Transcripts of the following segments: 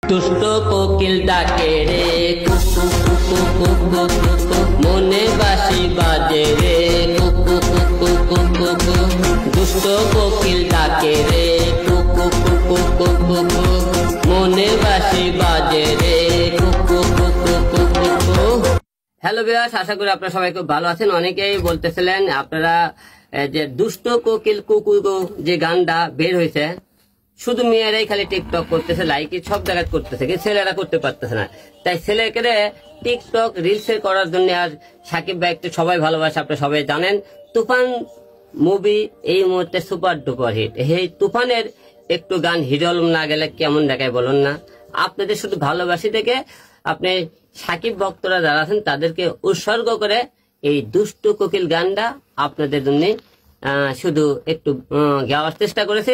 দুষ্ট কোকিল ডাকে রে কুকু কুকু কুকু কুকু, মনে বাঁশি বাজে রে কুকু কুকু কুকু কুকু। দুষ্ট কোকিল ডাকে রে কুকু কুকু কুকু কুকু, মনে বাঁশি বাজে রে কুকু কুকু কুকু কুকু। হ্যালো ভিউয়ার্স, আশা করি আপনারা সবাই খুব ভালো আছেন। অনেকেই বলতেছিলেন আপনারা যে দুষ্ট কোকিল কুকু যে গানটা বের হয়েছে, শুধু মেয়েরাই খালি টিকটক করতেছে, লাইক সব জায়গায় করতেছে, ছেলেরা করতে পারতেছে না। তাই ছেলেকে টিকটক রিলস করার জন্য আর সাকিব ভাইকে সবাই ভালোবাসে, আপনারা সবাই জানেন। তুফান মুভি এই মুহূর্তে সুপার ডুপার হিট। এই তুফানের একটু গান হিরো আলম না গেলে কেমন দেখায় বলুন না। আপনাদের শুধু ভালোবাসি থেকে আপনি সাকিব ভক্তরা যারা আছেন তাদেরকে উৎসর্গ করে এই দুষ্ট কোকিল গানটা আপনাদের জন্য শুধু একটু গাওয়ার চেষ্টা করেছে।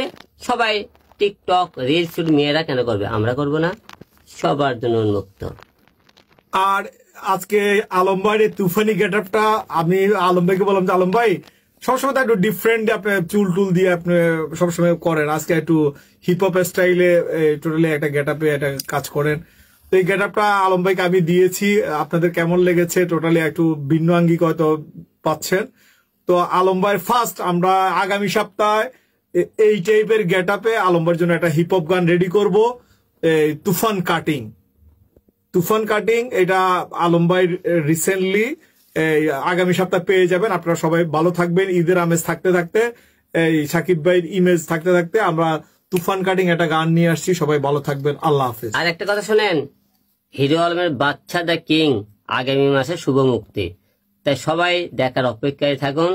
সবাই টিকটক রিলস শুধু মেয়েরা কেন করবে, আমরা করব না? সবার জন্য উন্মুক্ত। আর আজকে আলম ভাইয়ের তুফানি গেটআপটা আমি আলম ভাইকে বললাম যে আলম ভাই সবসময় তো একটু ডিফারেন্ট আপনি চুল টুল দিয়ে আপনি সবসময় করেন, আজকে একটু হিপ হপ স্টাইলে টোটালি একটা গেটআপে একটা কাজ করেন। তো এই গেটআপটা আলম ভাইকে আমি দিয়েছি, আপনাদের কেমন লেগেছে? টোটালি একটু ভিন্ন আঙ্গিক হয়তো পাচ্ছেন। তো আলম ভাইয়ের ফার্স্ট আমরা আগামী সপ্তাহে এই টাইপের গেটআপে আলম ভাইয়ের জন্য একটা হিপ হপ গান রেডি করবো, তুফান কাটিং। তুফান কাটিং এটা আলম ভাই রিসেন্টলি আগামী সপ্তাহ পেয়ে যাবেন। আপনারা সবাই ভালো থাকবেন। ঈদের আমেজ থাকতে থাকতে, এই সাকিব ভাইয়ের ইমেজ থাকতে থাকতে আমরা তুফান কাটিং একটা গান নিয়ে আসছি। সবাই ভালো থাকবেন, আল্লাহ হাফেজ। আর একটা কথা শোনেন, হিরো আলমের বাচ্চা দ্য কিং আগামী মাসে শুভ মুক্তি। তাই সবাই দেখার অপেক্ষায় থাকুন।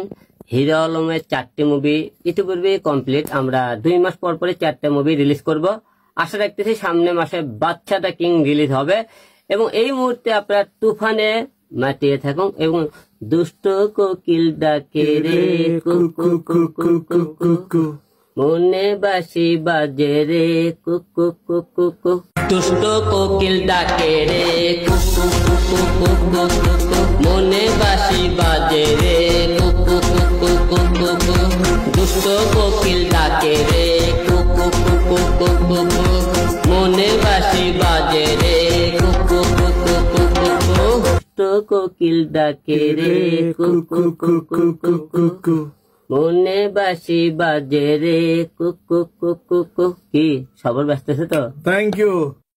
হিরো আলমের 4টি মুভি ইতিপূর্বে কমপ্লিট, আমরা 2 মাস পর পরে 4টা মুভি রিলিজ করব। আশা রাখতেছি সামনে মাসে বাচ্চা দ্য কিং রিলিজ হবে। এবং এই মুহূর্তে আপনারা তুফানে মাতিয়ে থাকুন এবং দুষ্ট কোকিল ডাকে রে কুকু কুকু কুকু, মনে বাঁশি বাজে রে কুকু কুকু কুকু। দুষ্ট কোকিল ডাকে রে কুকু কুকু কুকু কুকু, মনে বাঁশি বাজে রে কুকু কুকু কুকু কুকু। দুষ্ট কোকিল ডাকে রে কুকু কুকু কুকু কুকু, মনে বাঁশি বাজে রে কুকু কুকু কুকু কুকু। দুষ্ট কোকিল ডাকে রে কুকু কুকু কুকু কুকু, মনে বাঁশি বাজে রে কুকু কুকু কুকু। কি সবার ব্যস্ত আছে তো? Thank you.